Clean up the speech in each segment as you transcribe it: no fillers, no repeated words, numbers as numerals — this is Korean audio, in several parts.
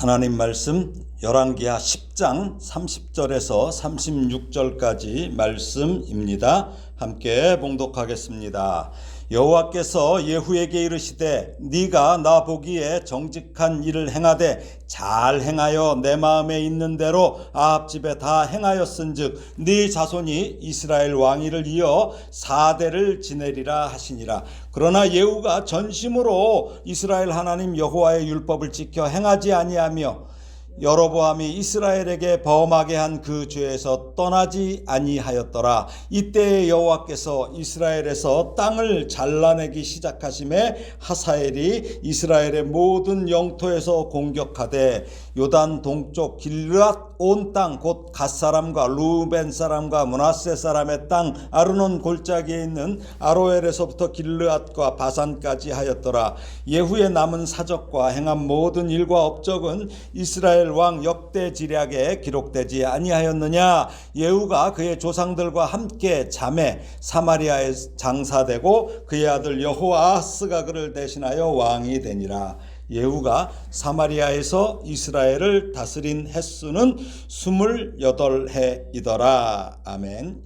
하나님 말씀 열왕기하 10장 30절에서 36절까지 말씀입니다. 함께 봉독하겠습니다. 여호와께서 예후에게 이르시되 네가 나 보기에 정직한 일을 행하되 잘 행하여 내 마음에 있는 대로 아합 집에 다 행하였은즉 네 자손이 이스라엘 왕위를 이어 4대를 지내리라 하시니라. 그러나 예후가 전심으로 이스라엘 하나님 여호와의 율법을 지켜 행하지 아니하며 여로보암이 이스라엘에게 범하게 한 그 죄에서 떠나지 아니하였더라. 이때에 여호와께서 이스라엘에서 땅을 잘라내기 시작하심에 하사엘이 이스라엘의 모든 영토에서 공격하되 요단 동쪽 길르앗 온 땅 곧 갓 사람과 루벤 사람과 므낫세 사람의 땅 아르논 골짜기에 있는 아로엘에서부터 길르앗과 바산까지 하였더라. 예후의 남은 사적과 행한 모든 일과 업적은 이스라엘 왕 역대지략에 기록되지 아니하였느냐. 예후가 그의 조상들과 함께 잠에 사마리아에 장사되고 그의 아들 여호아하스가 그를 대신하여 왕이 되니라. 예후가 사마리아에서 이스라엘을 다스린 횟수는 28해이더라. 아멘.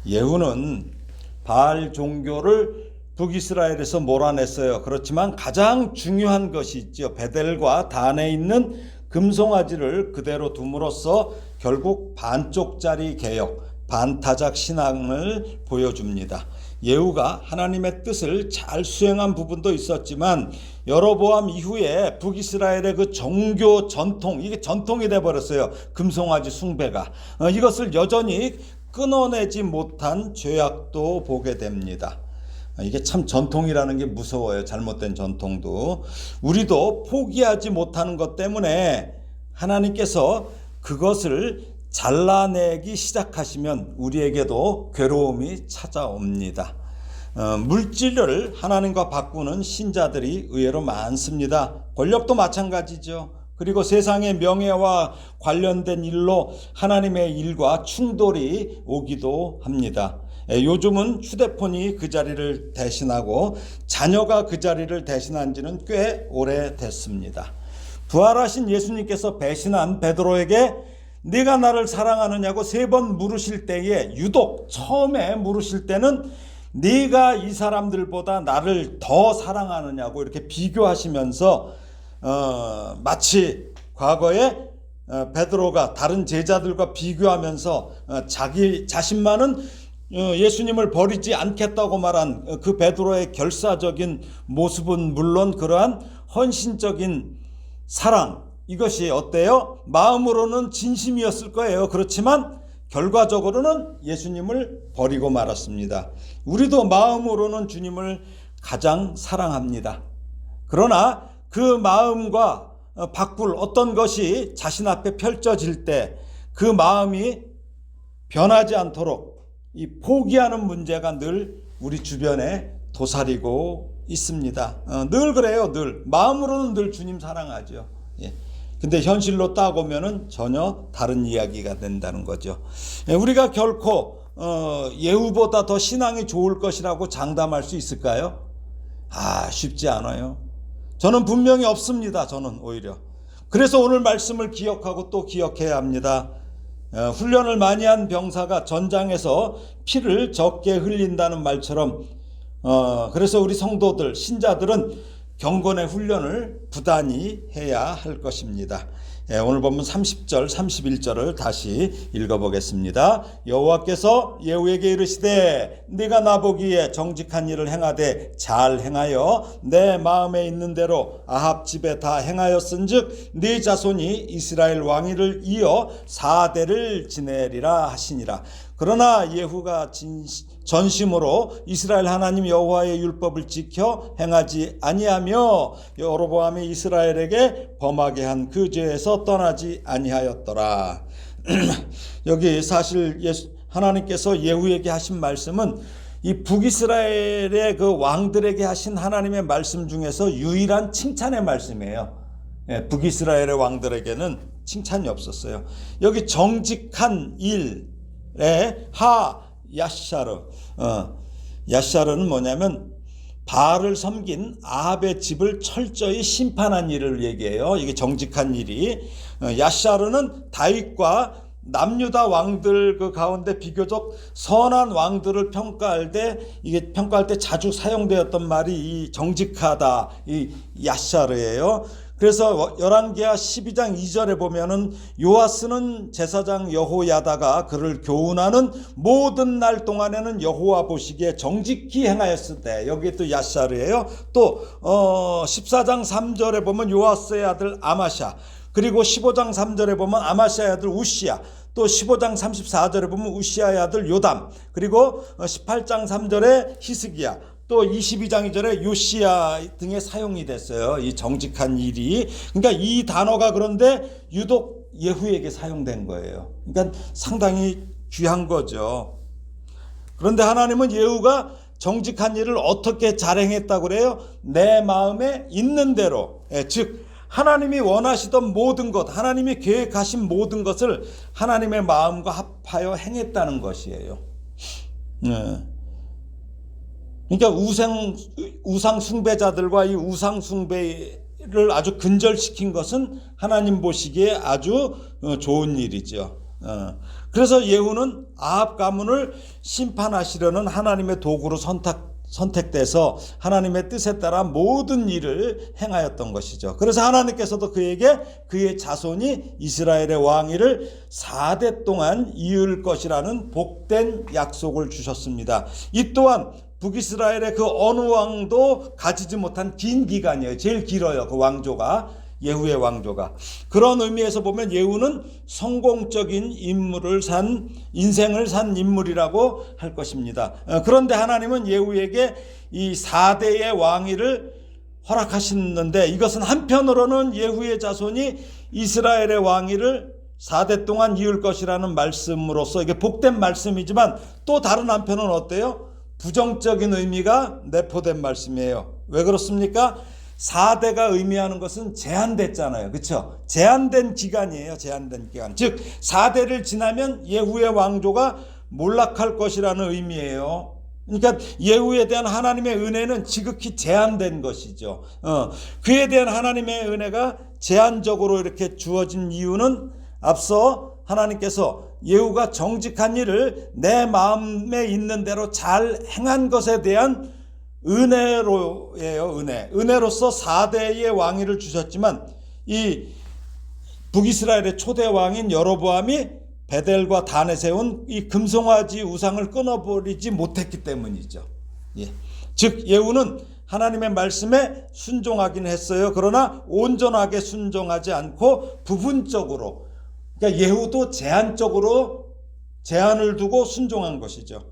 예후는 바알 종교를 북이스라엘에서 몰아냈어요. 그렇지만 가장 중요한 것이 있죠. 베델과 단에 있는 금송아지를 그대로 둠으로써 결국 반쪽짜리 개혁, 반타작 신앙을 보여줍니다. 예후가 하나님의 뜻을 잘 수행한 부분도 있었지만 여로보암 이후에 북이스라엘의 그 종교 전통, 이게 전통이 돼버렸어요. 금송아지 숭배가. 이것을 여전히 끊어내지 못한 죄악도 보게 됩니다. 이게 참 전통이라는 게 무서워요. 잘못된 전통도. 우리도 포기하지 못하는 것 때문에 하나님께서 그것을 잘라내기 시작하시면 우리에게도 괴로움이 찾아옵니다. 물질을 하나님과 바꾸는 신자들이 의외로 많습니다. 권력도 마찬가지죠. 그리고 세상의 명예와 관련된 일로 하나님의 일과 충돌이 오기도 합니다. 요즘은 휴대폰이 그 자리를 대신하고 자녀가 그 자리를 대신한 지는 꽤 오래됐습니다. 부활하신 예수님께서 배신한 베드로에게 네가 나를 사랑하느냐고 3번 물으실 때에 유독 처음에 물으실 때는 네가 이 사람들보다 나를 더 사랑하느냐고 이렇게 비교하시면서 마치 과거에 베드로가 다른 제자들과 비교하면서 자기 자신만은 예수님을 버리지 않겠다고 말한 그 베드로의 결사적인 모습은 물론 그러한 헌신적인 사랑, 이것이 어때요? 마음으로는 진심이었을 거예요. 그렇지만 결과적으로는 예수님을 버리고 말았습니다. 우리도 마음으로는 주님을 가장 사랑합니다. 그러나 그 마음과 바꿀 어떤 것이 자신 앞에 펼쳐질 때 그 마음이 변하지 않도록 이 포기하는 문제가 늘 우리 주변에 도사리고 있습니다. 늘 그래요. 늘 마음으로는 늘 주님 사랑하죠. 근데 현실로 따보면은 전혀 다른 이야기가 된다는 거죠. 우리가 결코 예후보다 더 신앙이 좋을 것이라고 장담할 수 있을까요? 쉽지 않아요. 저는 분명히 없습니다. 저는 오히려. 그래서 오늘 말씀을 기억하고 또 기억해야 합니다. 훈련을 많이 한 병사가 전장에서 피를 적게 흘린다는 말처럼 그래서 우리 성도들, 신자들은 경건의 훈련을 부단히 해야 할 것입니다. 오늘 본문 30절, 31절을 다시 읽어보겠습니다. 여호와께서 예후에게 이르시되 네가 나보기에 정직한 일을 행하되 잘 행하여 내 마음에 있는 대로 아합 집에 다 행하였은즉 네 자손이 이스라엘 왕위를 이어 4대를 지내리라 하시니라. 그러나 예후가 전심으로 이스라엘 하나님 여호와의 율법을 지켜 행하지 아니하며 여로보암이 이스라엘에게 범하게 한 그 죄에서 떠나지 아니하였더라. 여기 사실 하나님께서 예후에게 하신 말씀은 이 북이스라엘의 그 왕들에게 하신 하나님의 말씀 중에서 유일한 칭찬의 말씀이에요. 북이스라엘의 왕들에게는 칭찬이 없었어요. 여기 정직한 일 야샤르. 야샤르는 뭐냐면 바알을 섬긴 아합의 집을 철저히 심판한 일을 얘기해요. 이게 정직한 일이. 야샤르는 다윗과 남유다 왕들 그 가운데 비교적 선한 왕들을 평가할 때 자주 사용되었던 말이 이 정직하다, 이 야샤르예요. 그래서 열왕기하 12장 2절에 보면은 요아스는 제사장 여호야다가 그를 교훈하는 모든 날 동안에는 여호와 보시기에 정직히 행하였을 때, 여기 또 야샤르예요. 또 14장 3절에 보면 요아스의 아들 아마샤, 그리고 15장 3절에 보면 아마샤의 아들 우시야, 또 15장 34절에 보면 우시야의 아들 요담, 그리고 18장 3절에 히스기야, 또 22장 2절에 요시야 등에 사용이 됐어요. 이 정직한 일이. 그러니까 이 단어가 그런데 유독 예후에게 사용된 거예요. 그러니까 상당히 귀한 거죠. 그런데 하나님은 예후가 정직한 일을 어떻게 잘 행했다고 그래요? 내 마음에 있는 대로, 즉 하나님이 원하시던 모든 것, 하나님이 계획하신 모든 것을 하나님의 마음과 합하여 행했다는 것이에요. 그러니까 우상 숭배자들과 이 우상 숭배를 아주 근절시킨 것은 하나님 보시기에 아주 좋은 일이죠. 그래서 예후는 아합 가문을 심판하시려는 하나님의 도구로 선택돼서 하나님의 뜻에 따라 모든 일을 행하였던 것이죠. 그래서 하나님께서도 그에게 그의 자손이 이스라엘의 왕위를 4대 동안 이을 것이라는 복된 약속을 주셨습니다. 이 또한 북이스라엘의 그 어느 왕도 가지지 못한 긴 기간이에요. 제일 길어요. 그 왕조가, 예후의 왕조가. 그런 의미에서 보면 예후는 성공적인 인생을 산 인물이라고 할 것입니다. 그런데 하나님은 예후에게 이 4대의 왕위를 허락하시는데, 이것은 한편으로는 예후의 자손이 이스라엘의 왕위를 4대 동안 이을 것이라는 말씀으로서 이게 복된 말씀이지만, 또 다른 한편은 어때요? 부정적인 의미가 내포된 말씀이에요. 왜 그렇습니까? 4대가 의미하는 것은 제한됐잖아요. 그렇죠? 제한된 기간이에요. 제한된 기간. 즉 4대를 지나면 예후의 왕조가 몰락할 것이라는 의미예요. 그러니까 예후에 대한 하나님의 은혜는 지극히 제한된 것이죠. 그에 대한 하나님의 은혜가 제한적으로 이렇게 주어진 이유는 앞서 하나님께서 예후가 정직한 일을 내 마음에 있는 대로 잘 행한 것에 대한 은혜로예요. 은혜로서 4대의 왕위를 주셨지만, 이 북이스라엘의 초대 왕인 여로보암이 베델과 단에 세운 이 금송아지 우상을 끊어버리지 못했기 때문이죠. 즉 예후는 하나님의 말씀에 순종하긴 했어요. 그러나 온전하게 순종하지 않고 부분적으로, 그러니까 예후도 제한적으로 제한을 두고 순종한 것이죠.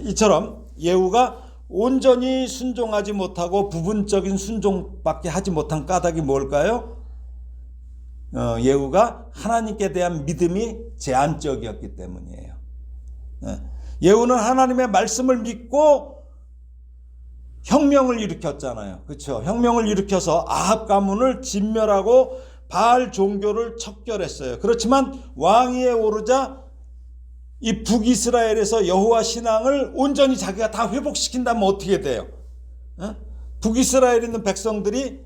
이처럼 예후가 온전히 순종하지 못하고 부분적인 순종밖에 하지 못한 까닭이 뭘까요? 예후가 하나님께 대한 믿음이 제한적이었기 때문이에요. 예후는 하나님의 말씀을 믿고 혁명을 일으켰잖아요. 그렇죠? 혁명을 일으켜서 아합 가문을 진멸하고 바알 종교를 척결했어요. 그렇지만 왕위에 오르자 이 북이스라엘에서 여호와 신앙을 온전히 자기가 다 회복시킨다면 어떻게 돼요? 북이스라엘에 있는 백성들이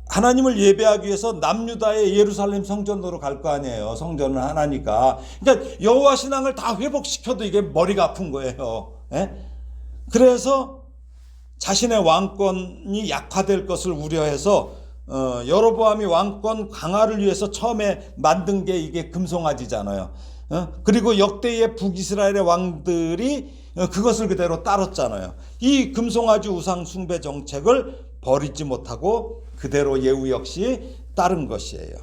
하나님을 예배하기 위해서 남유다의 예루살렘 성전으로 갈 거 아니에요. 성전을 하나니까. 그러니까 여호와 신앙을 다 회복시켜도 이게 머리가 아픈 거예요. 그래서 자신의 왕권이 약화될 것을 우려해서 여로보암이 왕권 강화를 위해서 처음에 만든 게 이게 금송아지잖아요. 그리고 역대의 북이스라엘의 왕들이 그것을 그대로 따랐잖아요. 이 금송아지 우상 숭배 정책을 버리지 못하고 그대로 예후 역시 따른 것이에요.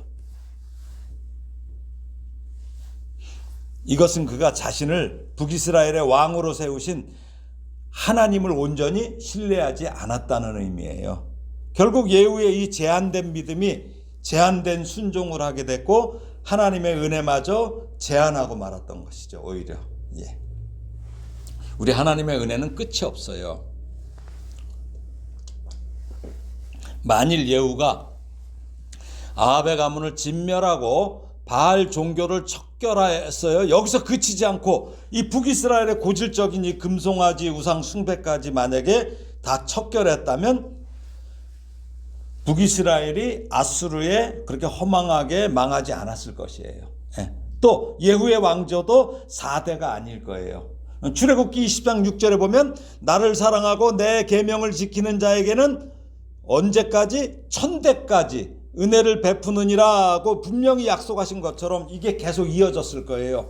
이것은 그가 자신을 북이스라엘의 왕으로 세우신 하나님을 온전히 신뢰하지 않았다는 의미예요. 결국 예후의 이 제한된 믿음이 제한된 순종을 하게 됐고 하나님의 은혜마저 제한하고 말았던 것이죠. 오히려. 우리 하나님의 은혜는 끝이 없어요. 만일 예후가 아합의 가문을 진멸하고 바알 종교를 척결하였어요. 여기서 그치지 않고 이 북이스라엘의 고질적인 이 금송아지 우상 숭배까지 만약에 다 척결했다면 북이스라엘이 아수르에 그렇게 허망하게 망하지 않았을 것이에요. 또 예후의 왕조도 4대가 아닐 거예요. 출애굽기 20장 6절에 보면 나를 사랑하고 내 계명을 지키는 자에게는 언제까지? 1000대까지 은혜를 베푸느니라고 분명히 약속하신 것처럼 이게 계속 이어졌을 거예요.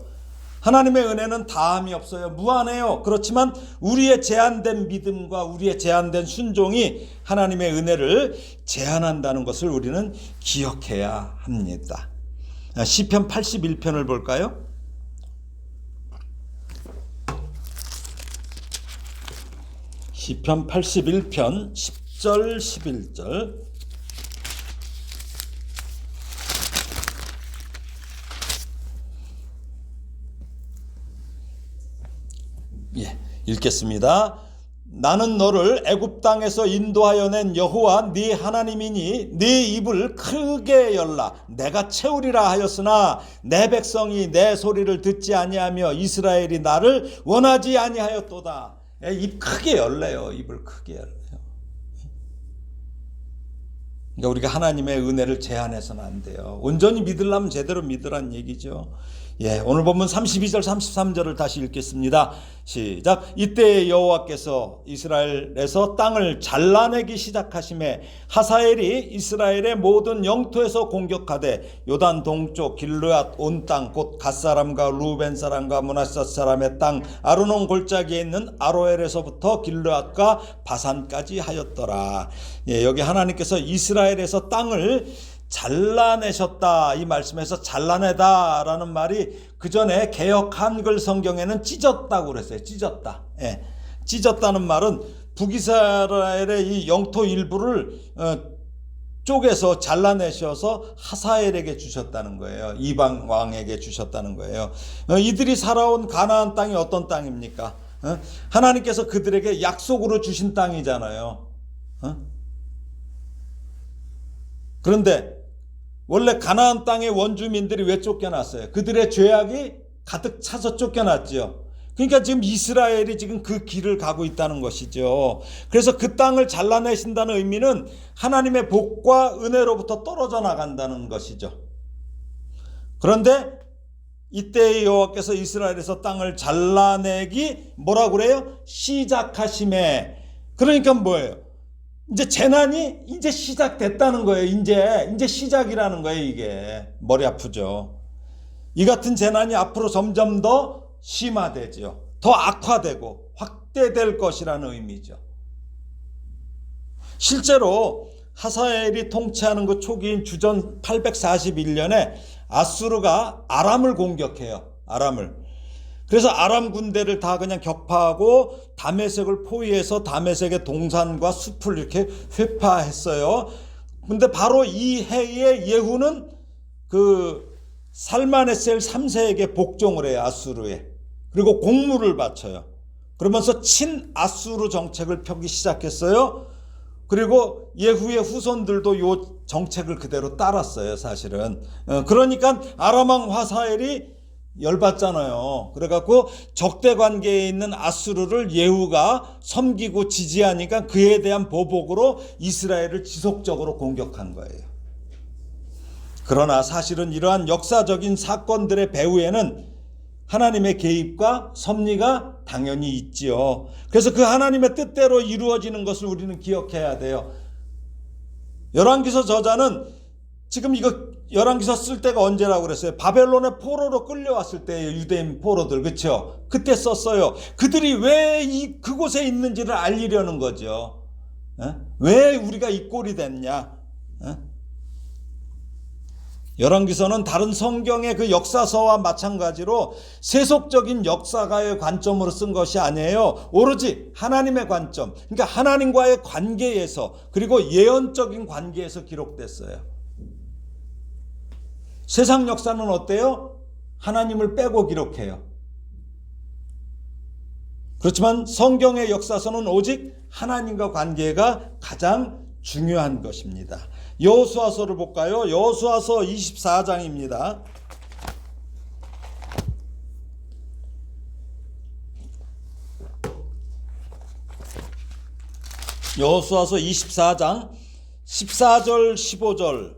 하나님의 은혜는 다함이 없어요. 무한해요. 그렇지만 우리의 제한된 믿음과 우리의 제한된 순종이 하나님의 은혜를 제한한다는 것을 우리는 기억해야 합니다. 시편 81편을 볼까요? 시편 81편 10절 11절 읽겠습니다. 나는 너를 애굽 땅에서 인도하여 낸 여호와 네 하나님이니 네 입을 크게 열라 내가 채우리라 하였으나 내 백성이 내 소리를 듣지 아니하며 이스라엘이 나를 원하지 아니하였도다. 입 크게 열래요. 입을 크게 열래요. 그러니까 우리가 하나님의 은혜를 제한해서는 안 돼요. 온전히 믿으려면 제대로 믿으란 얘기죠. 오늘 본문 32절 33절을 다시 읽겠습니다. 시작. 이때 여호와께서 이스라엘에서 땅을 잘라내기 시작하심에 하사엘이 이스라엘의 모든 영토에서 공격하되 요단 동쪽 길르앗 온 땅 곧 갓사람과 루벤 사람과 므낫세 사람의 땅 아르논 골짜기에 있는 아로엘에서부터 길르앗과 바산까지 하였더라. 여기 하나님께서 이스라엘에서 땅을 잘라내셨다. 이 말씀에서 잘라내다라는 말이 그 전에 개역 한글 성경에는 찢었다고 그랬어요. 찢었다. 찢었다는 말은 북이스라엘의 이 영토 일부를 쪼개서 잘라내셔서 하사엘에게 주셨다는 거예요. 이방 왕에게 주셨다는 거예요. 이들이 살아온 가나안 땅이 어떤 땅입니까? 하나님께서 그들에게 약속으로 주신 땅이잖아요. 그런데 원래 가나안 땅의 원주민들이 왜 쫓겨났어요? 그들의 죄악이 가득 차서 쫓겨났죠. 그러니까 지금 이스라엘이 지금 그 길을 가고 있다는 것이죠. 그래서 그 땅을 잘라내신다는 의미는 하나님의 복과 은혜로부터 떨어져 나간다는 것이죠. 그런데 이때 여호와께서 이스라엘에서 땅을 잘라내기 뭐라고 그래요? 시작하심에. 그러니까 뭐예요? 이제 재난이 이제 시작됐다는 거예요. 이제 시작이라는 거예요. 이게 머리 아프죠. 이 같은 재난이 앞으로 점점 더 심화되죠. 더 악화되고 확대될 것이라는 의미죠. 실제로 하사엘이 통치하는 그 초기인 주전 841년에 아수르가 아람을 공격해요. 아람을. 그래서 아람 군대를 다 그냥 격파하고 다메섹을 포위해서 다메섹의 동산과 숲을 이렇게 회파했어요. 근데 바로 이 해에 예후는 그 살마네셀 3세에게 복종을 해요. 아수르에. 그리고 공물을 바쳐요. 그러면서 친아수르 정책을 펴기 시작했어요. 그리고 예후의 후손들도 이 정책을 그대로 따랐어요. 사실은. 그러니까 아람 왕 하사엘이 열받잖아요. 그래갖고 적대 관계에 있는 아수르를 예후가 섬기고 지지하니까 그에 대한 보복으로 이스라엘을 지속적으로 공격한 거예요. 그러나 사실은 이러한 역사적인 사건들의 배후에는 하나님의 개입과 섭리가 당연히 있지요. 그래서 그 하나님의 뜻대로 이루어지는 것을 우리는 기억해야 돼요. 열왕기서 저자는 지금 이거 열왕기서 쓸 때가 언제라고 그랬어요? 바벨론의 포로로 끌려왔을 때예요. 유대인 포로들. 그렇죠? 그때 썼어요. 그들이 왜 그곳에 있는지를 알리려는 거죠. 왜 우리가 이 꼴이 됐냐? 열왕기서는 다른 성경의 그 역사서와 마찬가지로 세속적인 역사가의 관점으로 쓴 것이 아니에요. 오로지 하나님의 관점, 그러니까 하나님과의 관계에서, 그리고 예언적인 관계에서 기록됐어요. 세상 역사는 어때요? 하나님을 빼고 기록해요. 그렇지만 성경의 역사서는 오직 하나님과 관계가 가장 중요한 것입니다. 여호수아서를 볼까요? 여호수아서 24장입니다. 여호수아서 24장 14절 15절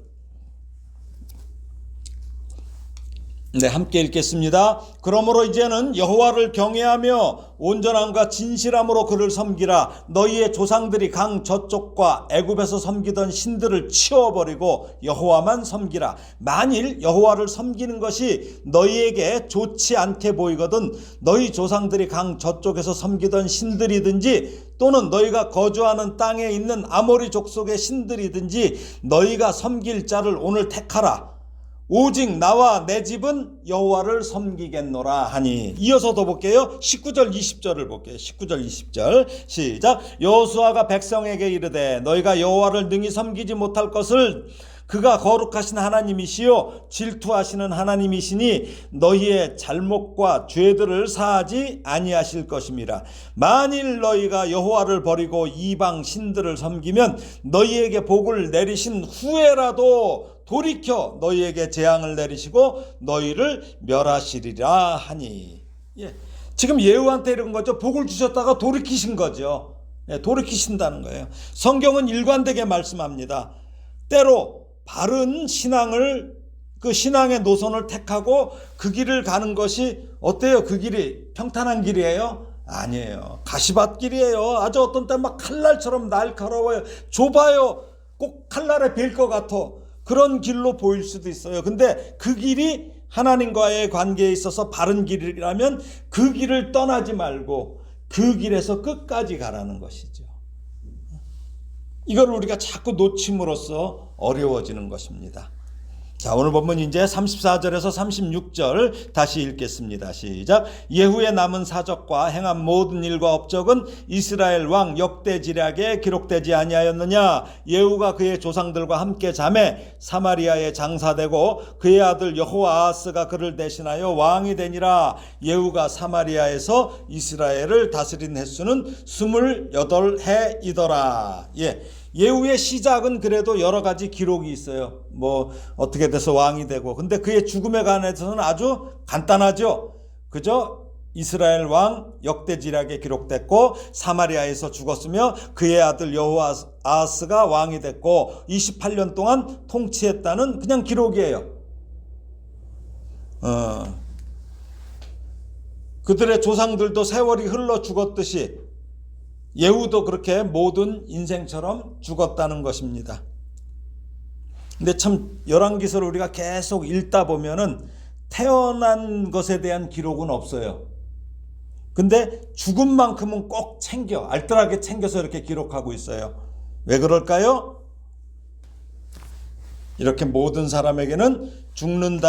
네, 함께 읽겠습니다. 그러므로 이제는 여호와를 경외하며 온전함과 진실함으로 그를 섬기라. 너희의 조상들이 강 저쪽과 애굽에서 섬기던 신들을 치워버리고 여호와만 섬기라. 만일 여호와를 섬기는 것이 너희에게 좋지 않게 보이거든 너희 조상들이 강 저쪽에서 섬기던 신들이든지 또는 너희가 거주하는 땅에 있는 아모리 족속의 신들이든지 너희가 섬길 자를 오늘 택하라. 오직 나와 내 집은 여호와를 섬기겠노라 하니. 이어서 더 볼게요. 19절 20절을 볼게요. 19절 20절 시작. 여호수아가 백성에게 이르되 너희가 여호와를 능히 섬기지 못할 것을 그가 거룩하신 하나님이시요 질투하시는 하나님이시니 너희의 잘못과 죄들을 사하지 아니하실 것임이라. 만일 너희가 여호와를 버리고 이방 신들을 섬기면 너희에게 복을 내리신 후에라도 돌이켜 너희에게 재앙을 내리시고 너희를 멸하시리라 하니. 예. 지금 예후한테 이런 거죠. 복을 주셨다가 돌이키신 거죠. 예, 돌이키신다는 거예요. 성경은 일관되게 말씀합니다. 때로 바른 신앙을 그 신앙의 노선을 택하고 그 길을 가는 것이 어때요? 그 길이 평탄한 길이에요? 아니에요. 가시밭길이에요. 아주 어떤 때 막 칼날처럼 날카로워요. 좁아요. 꼭 칼날에 빌 것 같아. 그런 길로 보일 수도 있어요. 근데 그 길이 하나님과의 관계에 있어서 바른 길이라면 그 길을 떠나지 말고 그 길에서 끝까지 가라는 것이죠. 이걸 우리가 자꾸 놓침으로써 어려워지는 것입니다. 자, 오늘 본문 이제 34절에서 36절 다시 읽겠습니다. 시작. 예후의 남은 사적과 행한 모든 일과 업적은 이스라엘 왕 역대지략에 기록되지 아니하였느냐. 예후가 그의 조상들과 함께 잠에 사마리아에 장사되고 그의 아들 여호아하스가 그를 대신하여 왕이 되니라. 예후가 사마리아에서 이스라엘을 다스린 횟수는 28해이더라. 예. 예후의 시작은 그래도 여러 가지 기록이 있어요. 뭐 어떻게 돼서 왕이 되고. 근데 그의 죽음에 관해서는 아주 간단하죠. 그저 이스라엘 왕 역대지략에 기록됐고 사마리아에서 죽었으며 그의 아들 여호아하스가 왕이 됐고 28년 동안 통치했다는 그냥 기록이에요. 그들의 조상들도 세월이 흘러 죽었듯이 예후도 그렇게 모든 인생처럼 죽었다는 것입니다. 근데 참 열왕기서를 우리가 계속 읽다 보면은 태어난 것에 대한 기록은 없어요. 근데 죽음만큼은 꼭 알뜰하게 챙겨서 이렇게 기록하고 있어요. 왜 그럴까요? 이렇게 모든 사람에게는 죽는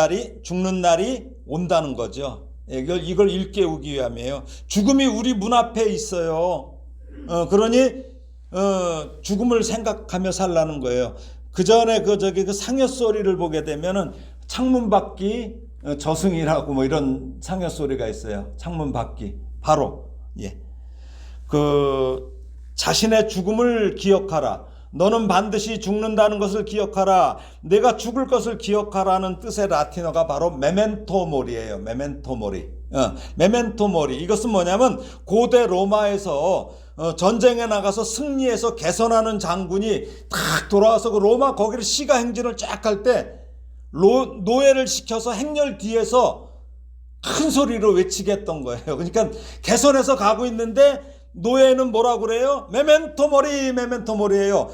날이 온다는 거죠. 이걸 일깨우기 위함이에요. 죽음이 우리 문 앞에 있어요. 그러니 죽음을 생각하며 살라는 거예요. 그 전에 그 상여 소리를 보게 되면은 창문 밖이 저승이라고 뭐 이런 상여 소리가 있어요. 창문 밖이 바로 그 자신의 죽음을 기억하라. 너는 반드시 죽는다는 것을 기억하라. 내가 죽을 것을 기억하라는 뜻의 라틴어가 바로 메멘토 모리예요. 메멘토 모리. 메멘토 모리. 이것은 뭐냐면 고대 로마에서 전쟁에 나가서 승리해서 개선하는 장군이 탁 돌아와서 그 로마 거기를 시가 행진을 쫙 할 때 노예를 시켜서 행렬 뒤에서 큰 소리로 외치게 했던 거예요. 그러니까 개선해서 가고 있는데 노예는 뭐라고 그래요? 메멘토 모리, 메멘토 모리예요.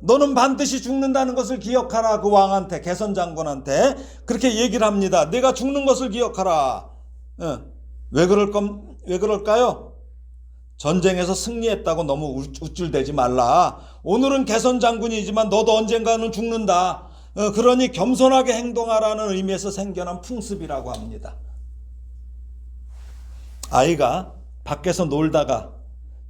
너는 반드시 죽는다는 것을 기억하라. 그 왕한테, 개선 장군한테 그렇게 얘기를 합니다. 내가 죽는 것을 기억하라. 왜 그럴까요? 전쟁에서 승리했다고 너무 우쭐대지 말라. 오늘은 개선 장군이지만 너도 언젠가는 죽는다. 그러니 겸손하게 행동하라는 의미에서 생겨난 풍습이라고 합니다. 아이가 밖에서 놀다가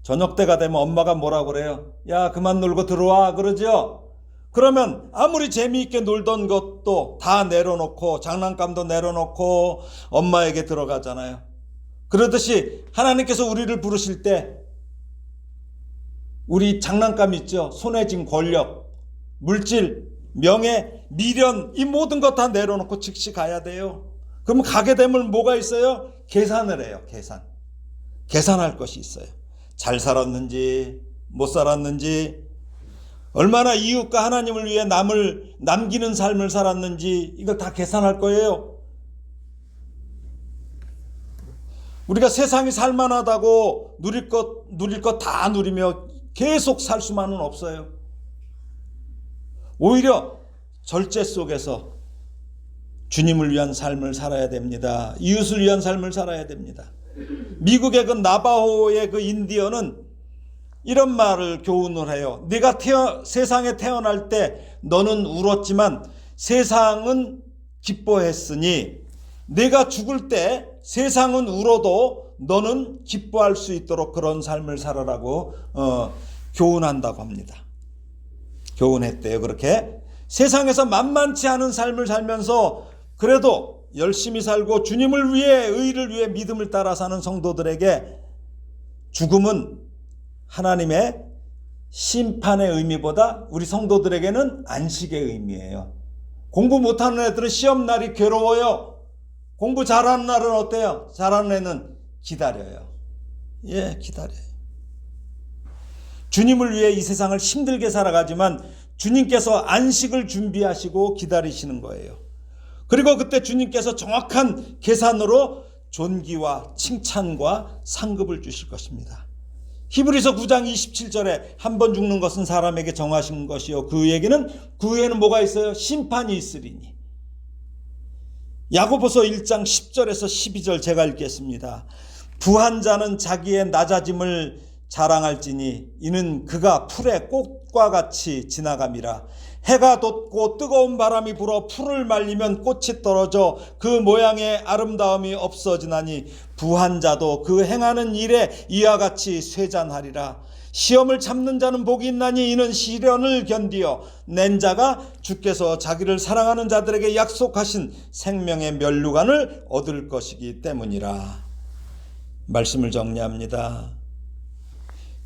저녁 때가 되면 엄마가 뭐라고 그래요? 야, 그만 놀고 들어와 그러죠? 그러면 아무리 재미있게 놀던 것도 다 내려놓고 장난감도 내려놓고 엄마에게 들어가잖아요. 그러듯이 하나님께서 우리를 부르실 때 우리 장난감 있죠? 손에 쥔 권력, 물질, 명예, 미련 이 모든 것 다 내려놓고 즉시 가야 돼요. 그러면 가게 되면 뭐가 있어요? 계산을 해요. 계산할 것이 있어요. 잘 살았는지 못 살았는지, 얼마나 이웃과 하나님을 위해 남기는 삶을 살았는지 이걸 다 계산할 거예요. 우리가 세상이 살만하다고 누릴 것 다 누리며 계속 살 수만은 없어요. 오히려 절제 속에서 주님을 위한 삶을 살아야 됩니다. 이웃을 위한 삶을 살아야 됩니다. 미국의 그 나바호의 그 인디언은 이런 말을 교훈을 해요. 네가 세상에 태어날 때 너는 울었지만 세상은 기뻐했으니 네가 죽을 때 세상은 울어도 너는 기뻐할 수 있도록 그런 삶을 살아라고 교훈한다고 합니다. 교훈했대요. 그렇게 세상에서 만만치 않은 삶을 살면서 그래도 열심히 살고 주님을 위해, 의를 위해 믿음을 따라 사는 성도들에게 죽음은 하나님의 심판의 의미보다 우리 성도들에게는 안식의 의미예요. 공부 못하는 애들은 시험날이 괴로워요. 공부 잘하는 날은 어때요? 잘하는 애는 기다려요. 기다려요. 주님을 위해 이 세상을 힘들게 살아가지만 주님께서 안식을 준비하시고 기다리시는 거예요. 그리고 그때 주님께서 정확한 계산으로 존귀와 칭찬과 상급을 주실 것입니다. 히브리서 9장 27절에 한 번 죽는 것은 사람에게 정하신 것이요 그 후에는 뭐가 있어요? 심판이 있으리니. 야고보서 1장 10절에서 12절 제가 읽겠습니다. 부한 자는 자기의 낮아짐을 자랑할지니 이는 그가 풀의 꽃과 같이 지나감이라. 해가 돋고 뜨거운 바람이 불어 풀을 말리면 꽃이 떨어져 그 모양의 아름다움이 없어지나니 부한 자도 그 행하는 일에 이와 같이 쇠잔하리라. 시험을 참는 자는 복이 있나니 이는 시련을 견디어 낸 자가 주께서 자기를 사랑하는 자들에게 약속하신 생명의 면류관을 얻을 것이기 때문이라. 말씀을 정리합니다.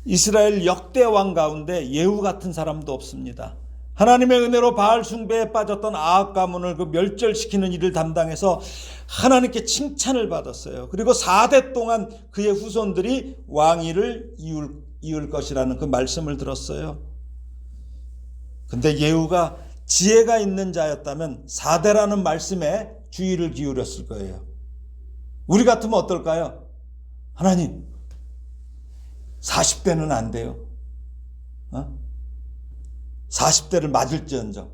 이스라엘 역대 왕 가운데 예후 같은 사람도 없습니다. 하나님의 은혜로 바알 숭배에 빠졌던 아합 가문을 그 멸절시키는 일을 담당해서 하나님께 칭찬을 받았어요. 그리고 4대 동안 그의 후손들이 왕위를 이을 것이라는 그 말씀을 들었어요. 근데 예후가 지혜가 있는 자였다면 4대라는 말씀에 주의를 기울였을 거예요. 우리 같으면 어떨까요? 하나님, 40대는 안 돼요. 40대를 맞을지언정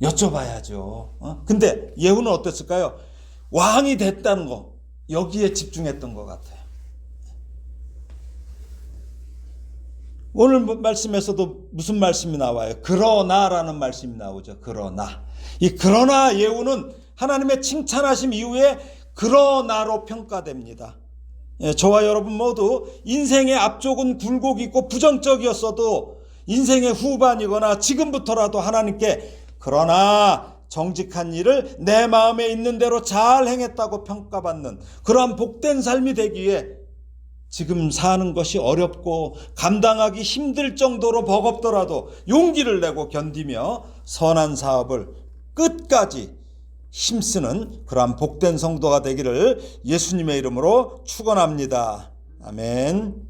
여쭤봐야죠. 근데 예후는 어땠을까요? 왕이 됐다는 거, 여기에 집중했던 것 같아요. 오늘 말씀에서도 무슨 말씀이 나와요? 그러나라는 말씀이 나오죠. 그러나 예후는 하나님의 칭찬하심 이후에 그러나로 평가됩니다. 저와 여러분 모두 인생의 앞쪽은 굴곡있고 부정적이었어도 인생의 후반이거나 지금부터라도 하나님께 그러나 정직한 일을 내 마음에 있는 대로 잘 행했다고 평가받는 그러한 복된 삶이 되기 위해 지금 사는 것이 어렵고 감당하기 힘들 정도로 버겁더라도 용기를 내고 견디며 선한 사업을 끝까지 힘쓰는 그러한 복된 성도가 되기를 예수님의 이름으로 축원합니다. 아멘.